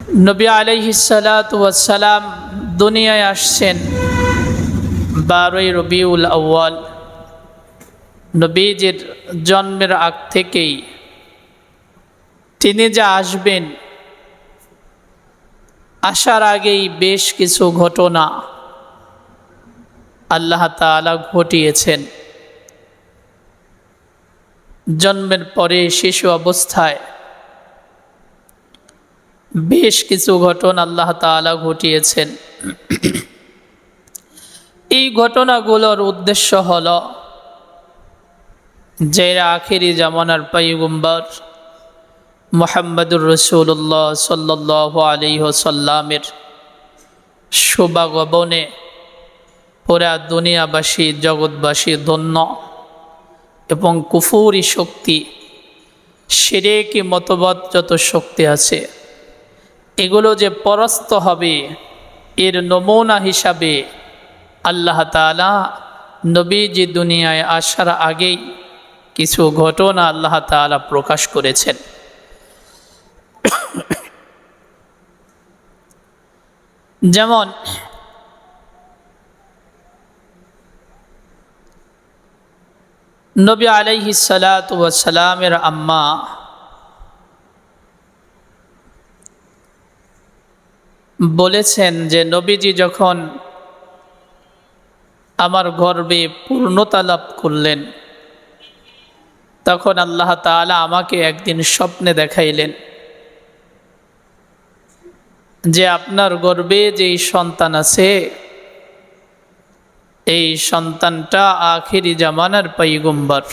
নবী আলাইহিস সালাতু ওয়াস সালাম দুনিয়ায় আসছেন 12ই রবিউল আউয়াল। নবীজির জন্মের আগ থেকেই তিনি যে আসবেন, আসার আগেই বেশ কিছু ঘটনা আল্লাহ তাআলা ঘটিয়েছেন। জন্মের পরে শিশু অবস্থায় বেশ কিছু ঘটনা আল্লাহ তাআলা ঘটিয়েছেন। এই ঘটনাগুলোর উদ্দেশ্য হলো যে আখিরি জামানার পয়গম্বর মুহাম্মদুর রাসূলুল্লাহ সাল্লাল্লাহু আলাইহি ওয়াসাল্লামের শুভাগমনে পুরা দুনিয়াবাসী জগৎবাসী ধন্য এবং কুফুরি শক্তি, শিরকি মতবাদ যত শক্তি আছে এগুলো যে পরাস্ত হবে, এর নমুনা হিসাবে আল্লাহ তাআলা নবীজি দুনিয়ায় আসার আগেই কিছু ঘটনা আল্লাহ তাআলা প্রকাশ করেছেন। যেমন নবী আলাইহিস সালাতু ওয়াস সালামের আম্মা বলেছেন যে নবীজি যখন আমার গর্ভে পূর্ণতা লাভ করলেন, তখন আল্লাহ তাআলা আমাকে একদিন স্বপ্নে দেখাইলেন যে আপনার গর্ভে যেই সন্তান আছে, এই সন্তানটা আখিরি জামানার পয়গম্বর।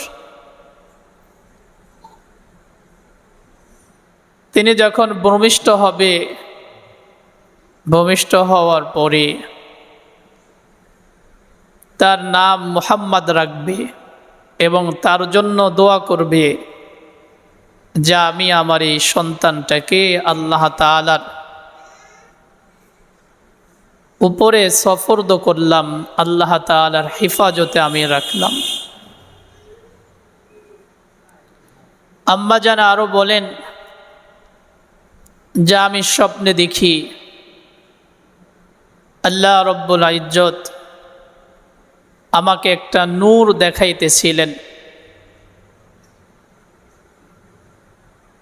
তিনি যখন ভূমিষ্ঠ হবে, ভূমিষ্ঠ হওয়ার পরে তার নাম মুহাম্মদ রাখবে এবং তার জন্য দোয়া করবে যে আমি আমার এই সন্তানটাকে আল্লাহ তাআলার উপরে সফরদ করলাম, আল্লাহ তাআলার হেফাজতে আমি রাখলাম। আম্মা জান আরো বলেন যে আমি স্বপ্নে দেখি আল্লাহ রব্বুল ইজ্জত আমাকে একটা নূর দেখাইতেছিলেন,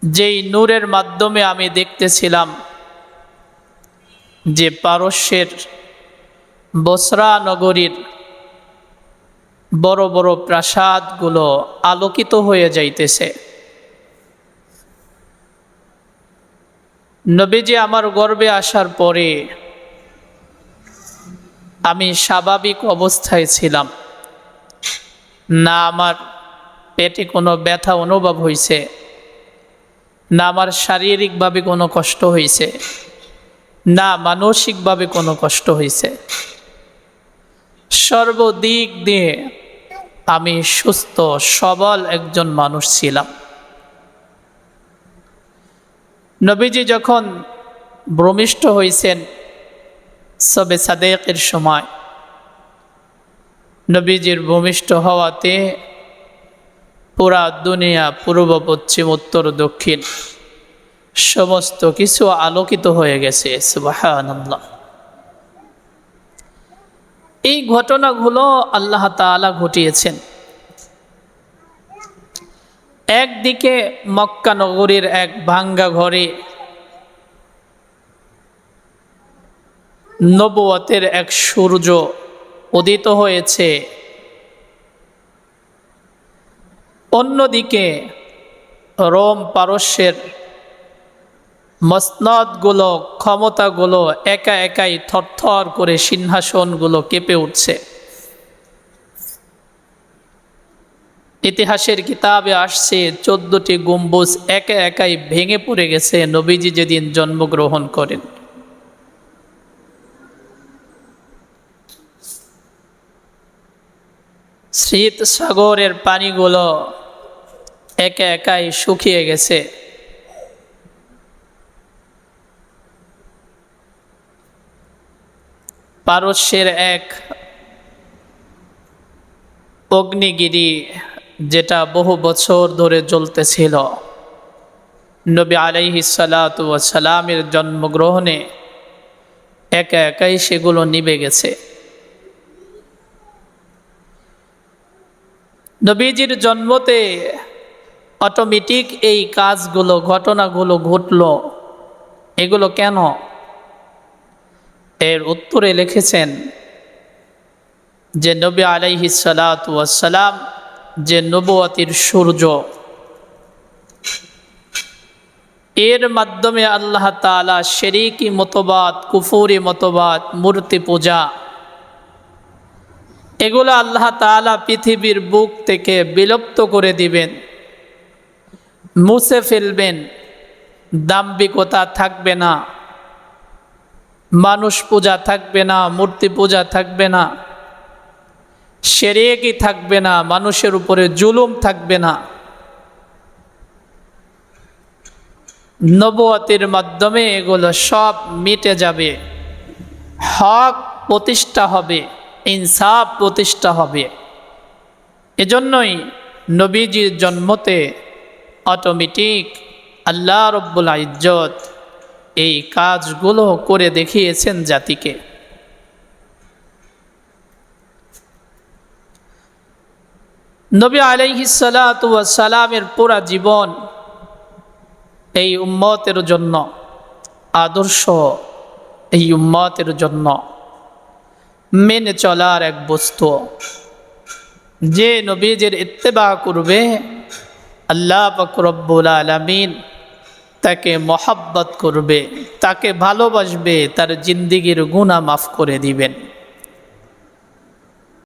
যেই নূরের মাধ্যমে আমি দেখতেছিলাম যে পারস্যের বসরা নগরীর বড় বড় প্রাসাদগুলো আলোকিত হয়ে যাইতেছে। নবীজি আমার গর্ভে আসার পরে আমি স্বাভাবিক অবস্থায় ছিলাম না, আমার পেটে কোনো ব্যথা অনুভব হয়েছে না, আমার শারীরিকভাবে কোনো কষ্ট হয়েছে না, মানসিকভাবে কোনো কষ্ট হয়েছে। সর্বদিক দিয়ে আমি সুস্থ সবল একজন মানুষ ছিলাম। নবীজি যখন ভূমিষ্ঠ হয়েছেন শবে সাদেকের সময়, নবীজির ভূমিষ্ঠ হওয়াতে পুরা দুনিয়া পূর্ব পশ্চিম উত্তর দক্ষিণ সমস্ত কিছু আলোকিত হয়ে গেছে। সুবহানাল্লাহ। এই ঘটনাগুলো আল্লাহ তাআলা ঘটিয়েছেন। একদিকে মক্কা নগরীর এক ভাঙ্গা ঘরে নবুয়তের এক সূর্য উদিত হয়েছে, অন্যদিকে রোম পারস্যের মসনদগুলো, ক্ষমতাগুলো একা একাই থরথর করে সিংহাসনগুলো কেঁপে উঠছে। ইতিহাসের কিতাবে আসছে 14টি গম্বুজ একা একাই ভেঙে পড়ে গেছে নবীজি যেদিন জন্মগ্রহণ করেন। শীত সাগরের পানিগুলো একা একাই শুকিয়ে গেছে। পারস্যের এক অগ্নিগিরি, যেটা বহু বছর ধরে জ্বলতেছিল, নবী আলাইহিস সালাতু ওয়াস সালামের জন্মগ্রহণে একা একাই সেগুলো নিভে গেছে। নবীজির জন্মতে অটোমেটিক এই কাজগুলো, ঘটনাগুলো ঘটলো। এগুলো কেন? এর উত্তরে লিখেছেন যে নবী আলাইহিস সালাতু ওয়াস সালাম যে নবুয়তির সূর্য, এর মাধ্যমে আল্লাহ তাআলা শিরকি মতবাদ, কুফরি মতবাদ, মূর্তি পূজা, এগুলো আল্লাহ তাআলা পৃথিবীর বুক থেকে বিলুপ্ত করে দিবেন, মুছে ফেলবেন। দাম্ভিকতা থাকবে না, মানুষ পূজা থাকবে না, মূর্তি পূজা থাকবে না, শিরকি থাকবে না, মানুষের উপরে জুলুম থাকবে না। নবুয়তের মাধ্যমে এগুলো সব মিটে যাবে, হক প্রতিষ্ঠা হবে, ইনসাফ প্রতিষ্ঠা হবে। এজন্যই নবীজির জন্মতে অটোমেটিক আল্লাহ রব্বুল ইজ্জত এই কাজগুলো করে দেখিয়েছেন জাতিকে। নবী আলাইহিস সালাতু ওয়াস সালামের পুরা জীবন এই উম্মতের জন্য আদর্শ, এই উম্মতের জন্য মেনে চলার এক বস্তু। যে নবীজির ইত্তেবা করবে, আল্লাহ পাক রব্বুল আলামিন তাকে মহব্বত করবে, তাকে ভালোবাসবে, তার জিন্দেগীর গুনাহ মাফ করে দিবেন।